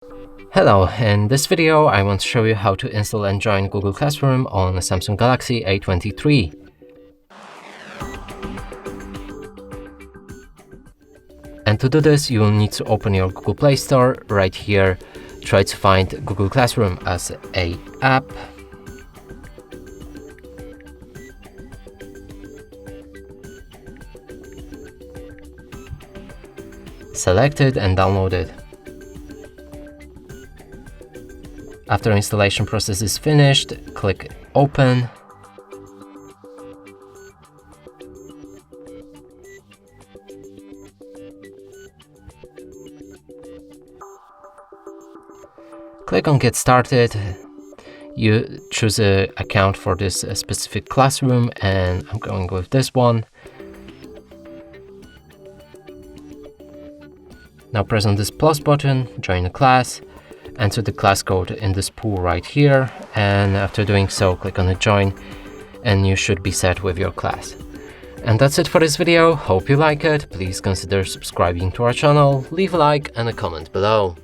Hello, in this video I want to show you how to install and join Google Classroom on the Samsung Galaxy A23. And to do this, you will need to open your Google Play Store. Right here, try to find Google Classroom as an app. Select it and download it. After installation process is finished, click Open. Click on Get Started. You choose an account for this specific classroom, and I'm going with this one. Now press on this plus button, join the class. Enter the class code in this pool right here, and after doing so, click on the join, and you should be set with your class. And that's it for this video. Hope you like it. Please consider subscribing to our channel, leave a like and a comment below.